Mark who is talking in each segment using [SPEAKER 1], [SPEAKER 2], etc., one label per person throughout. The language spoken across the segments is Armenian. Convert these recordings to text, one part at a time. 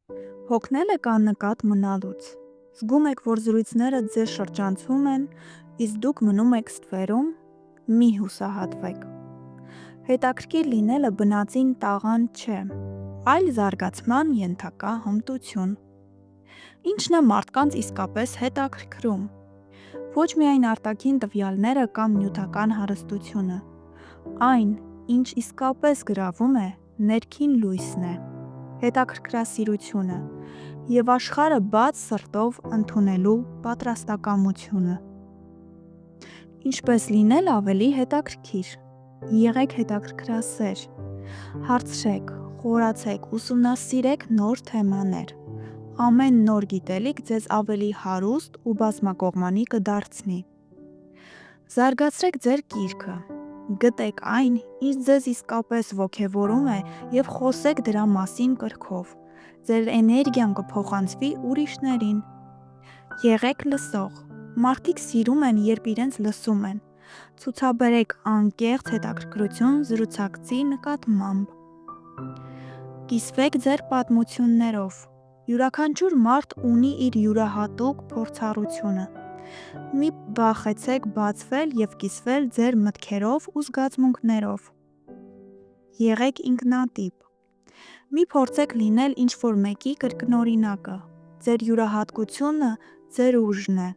[SPEAKER 1] Հոգնել եք աննկատ մնալուց։ Զգում եք, որ զրույցները ձեզ շրջանցում են, իսկ դուք մնում եք ստվերում, մի հուսահատվեք։ Հետաքրքիր լինելը բնածին տաղանդ չէ, այլ զարգացման ենթակա հմտություն։ Ինչն է մարդկանց իսկապես հետաքրքրում։ Ոչ միայն արտաքին տվյալները կամ նյութական հարստությունը, այն, ինչ իսկապես գրավում է, ներքին լույսն է, հետաքրքրասիրությունը և աշխարհը բաց սրտով ընդունելու պատրաստակամությունը։ Ինչպես լինել ավելի հետաքրքիր։ Եղեք հետաքրքրասեր։ Հարցրեք, խորացեք, ուսումնասիրեք նոր թեմաներ։ Ամեն նոր գիտելիք ձեզ ավելի հարուստ ու բազմակողմանի կդարձնի։ Զարգացրեք ձեր կիրքը։ Գտեք այն, ինչ ձեզ իսկապես ոգևորում է և խոսեք դրա մասին կրքով։ Ձեր էներգիան կփոխանցվի ուրիշներին։ Եղեք լսող։ Մարդիկ սիրում են, երբ իրենց լսում են։ Ցուցաբերեք անկեղծ հետաքրքրություն զրուցակցի նկատմամբ։ Կիսվեք ձեր պատմություններով։ Յուրաքանչյուր մարդ ունի իր յուրահատուկ փորձառությունը։ Մի վախեցեք բացվել և կիսվել ձեր մտքերով ու զգացմունքներով։ Եղեք ինքնատիպ։ Մի փորձեք լինել ինչ-որ մեկի կրկնօրինակը։ Ձեր յուրահատկությունը ձեր ուժն է։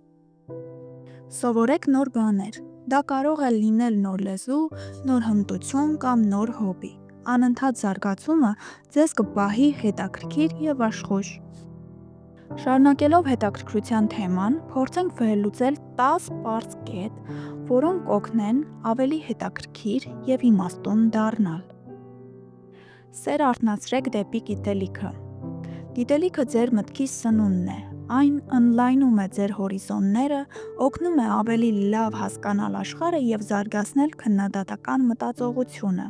[SPEAKER 1] Սովորեք նոր բաներ։ Դա կարող է լինել նոր լեզու, նոր հմտություն կամ նոր հոբբի։ Անընդհատ զարգացումը ձեզ կպահի հետաքրքիր և աշխույժ։ Շարունակելով հետաքրքրության թեման, փորձենք վերլուծել 10 պարզ կետ, որոնք կօգնեն ավելի հետաքրքիր և իմաստուն դառնալ։ Սեր արթնացրեք դեպի գիտելիքը։ Գիտելիքը ձեր մտքի սնունդն է։ Այն ընդլայնում է ձեր հորիզոնները, օգնում է ավելի լավ հասկանալ աշխարհը և զարգացնել քննադատական մտածողությունը։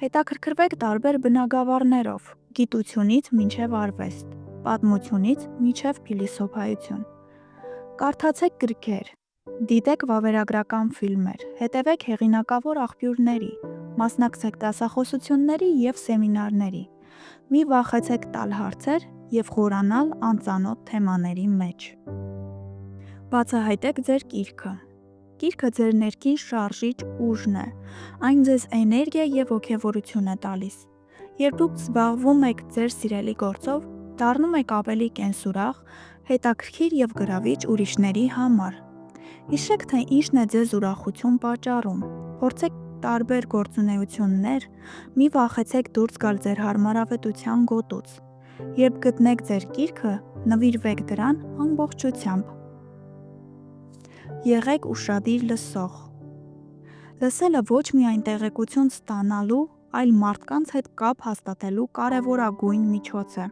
[SPEAKER 1] Հետաքրքրվեք տարբեր բնագավառներով՝ գիտությունից մինչև արվեստ, պատմությունից մինչև փիլիսոփայություն։ Կարդացեք գրքեր, դիտեք վավերագրական ֆիլմեր, հետևեք հեղինակավոր աղբյուրների, մասնակցեք դասախոսությունների և սեմինարների։ Մի վախեցեք տալ հարցեր և խորանալ անծանոթ թեմաների մեջ։ Բացահայտեք ձեր կիրքը։ Կիրքը ձեր ներքին շարժիչ ուժն է։ Այն ձեզ էներգիա և ոգևորություն է տալիս։ Երբ դուք զբաղվում եք ձեր սիրելի գործով, դառնում եք ավելի կենսուրախ, հետաքրքիր և գրավիչ ուրիշների համար։ Հիշեք, թե ինչն է ձեզ ուրախություն պատճառում։ Փորձեք տարբեր գործունեություններ, մի վախեցեք դուրս գալ ձեր հարմարավետության գոտուց։ Երբ գտնեք ձեր կիրքը, նվիրվեք դրան ամբողջությամբ։ Եղեք ուշադիր լսող։ Լսելը ոչ միայն տեղեկություն ստանալու, այլ մարդկանց հետ կապ հաստատելու կարևորագույն միջոց է։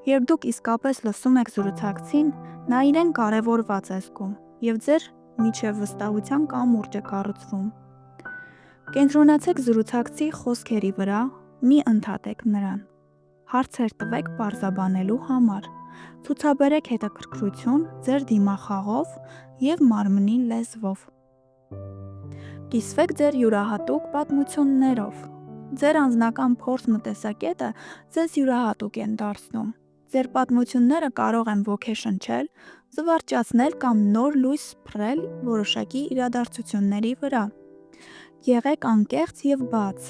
[SPEAKER 1] Երբ դուք իսկապես լսում եք զրուցակցին, նա իրեն կարևորված է զգում, և ձեր միջև վստահության կամուրջ է կառուցվում։ Կենտրոնացեք զրուցակցի խոսքերի վրա, մի ընդհատեք նրան։ Հարցեր տվեք պարզաբանելու համար։ Ցուցաբերեք հետաքրքրություն ձեր դիմախաղով և մարմնի լեզվով։ Կիսվեք ձեր յուրահատուկ պատմություններով։ Ձեր անձնական փորձ-մտեսակետը ձեզ յուրահատուկ են դարձնում։ Ձեր պատմությունները կարող են ոգեշնչել, զվարճացնել կամ նոր լույս սփռել որոշակի իրադարձությունների վրա։ Եղեք անկեղծ և բաց,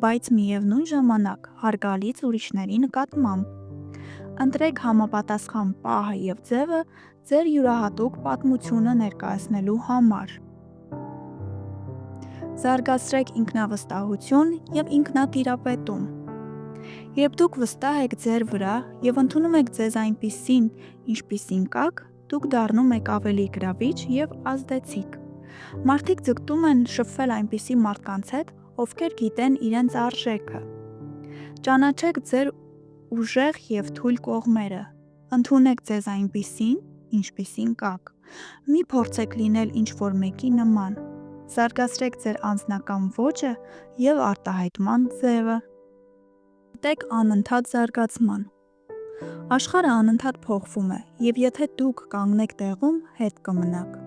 [SPEAKER 1] բայց միևնույն ժամանակ հարգալից ուրիշների նկատմամբ։ Ընտրեք համապատասխան պահը և ձևը ձեր յուրահատուկ պատմությունը ներկայացնելու համար։ Զարգացրեք ինքնավստահություն և ինքնատիրապետում։ Երբ դուք վստահ եք ձեր վրա և ընդունում եք ձեզ այնպիսին, ինչպիսին կաք, դուք դառնում եք ավելի գրավիչ և ազդեցիկ։ Մարդիկ ձգտում են շփվել այնպիսի մարդկանց հետ, ովքեր գիտեն իրենց արժեքը։ Ճանաչեք ձեր ուժեղ և թույլ կողմերը։ Ընդունեք ձեզ այնպիսին, ինչպիսին կաք։ Մի փորձեք լինել ինչ-որ մեկի նման։ Զարգացրեք ձեր անձնական ոճը և արտահայտման ձևը։ Մտեք անընդհատ զարգացման։ Աշխարհը անընդհատ փոխվում է, և եթե դուք կանգնեք տեղում, հետ կմնաք։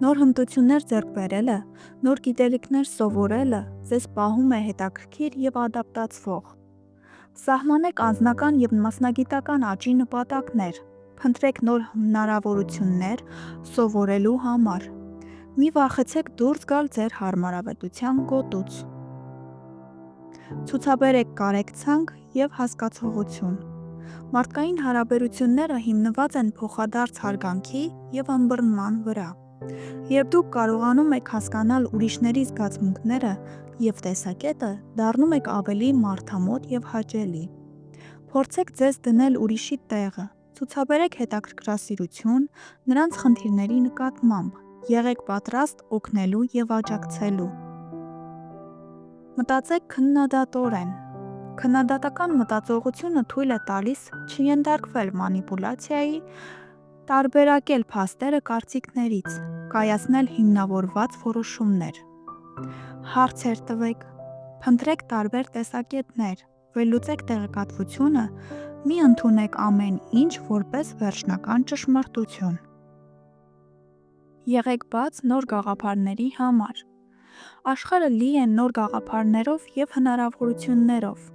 [SPEAKER 1] Նոր հմտություններ ձեռք բերելը, նոր գիտելիքներ սովորելը ձեզ պահում է հետաքրքիր և ադապտացվող։ Սահմանեք անձնական և մասնագիտական աճի նպատակներ, փնտրեք նոր հնարավորություններ սովորելու համար։ Մի վախեցեք դուրս գալ ձեր հարմարավետության գոտուց։ Ցուցաբերեք կարեկցանք և հասկացողություն։ Մարդկային հարաբերությունները հիմնված են փոխադարձ հարգանքի և ըմբռնման վրա։ Երբ դուք կարողանում եք հասկանալ ուրիշների զգացմունքները և տեսակետը, դառնում եք ավելի մարդամոտ և հաճելի։ Փորձեք ձեզ դնել ուրիշի տեղը, ցուցաբերեք հետաքրքրասիրություն նրանց խնդիրների նկատմամբ, եղեք պատրաստ օգնելու և աջակցելու։ Մտածեք քննադատորեն։ Քննադատական մտածողությունը թույլ է տալիս չենթարկվել մանիպուլյացիայի, տարբերակել փաստերը կարծիքներից, կայացնել հիմնավորված որոշումներ։ Հարցեր տվեք, փնտրեք տարբեր տեսակետներ, վերլուծեք տեղեկատվությունը, մի ընդունեք ամեն ինչ որպես վերջնական ճշմարտություն։ Եղեք բաց նոր գաղափարների համար։ Աշխարհը լի է նոր գաղափարներով և հնարավորություններով։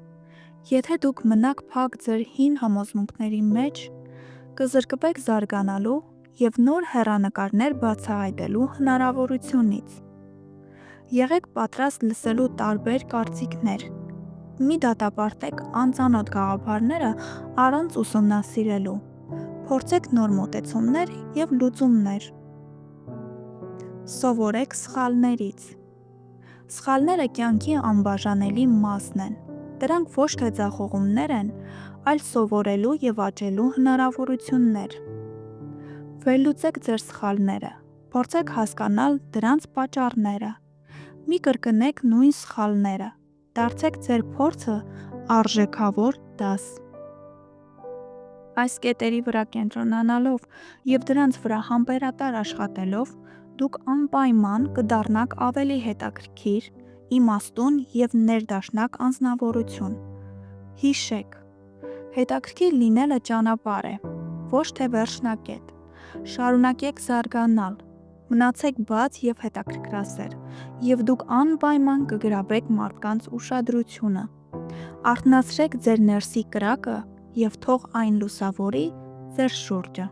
[SPEAKER 1] Եթե դուք մնաք փակ ձեր հին համոզմունքների մեջ, կզրկվեք զարգանալու և նոր հեռանկարներ բացահայտելու հնարավորությունից։ Եղեք պատրաստ լսելու տարբեր կարծիքներ։ Մի դատապարտեք անծանոթ գաղափարները առանց ուսումնասիրելու։ Փորձեք նոր մոտեցումներ և լուծումներ։ Սովորեք սխալներից։ Սխալները կյանքի անբաժանելի մասն են։ Դրանք ոչ թե ձախողումներ են, այլ սովորելու և աճելու հնարավորություններ։ Վերլուծեք ձեր սխալները։ Փորձեք հասկանալ դրանց պատճառները։ Մի կրկնեք նույն սխալները։ Դարձրեք ձեր փորձը արժեքավոր դաս։ Այս կետերի վրա կենտրոնանալով և դրանց վրա համբերատար աշխատելով, դուք անպայման կդառնաք ավելի հետաքրքիր, իմաստուն և ներդաշնակ անձնավորություն։ Հիշեք, հետաքրքիր լինելը ճանապարհ է, ոչ թե վերջնակետ։ Շարունակեք զարգանալ, մնացեք բաց և հետաքրքրասեր, և դուք անպայման կգրավեք մարդկանց ուշադրությունը։ Արթնացրեք ձեր ներսի կրակը և թող այն լուսավորի ձեր շուրջը։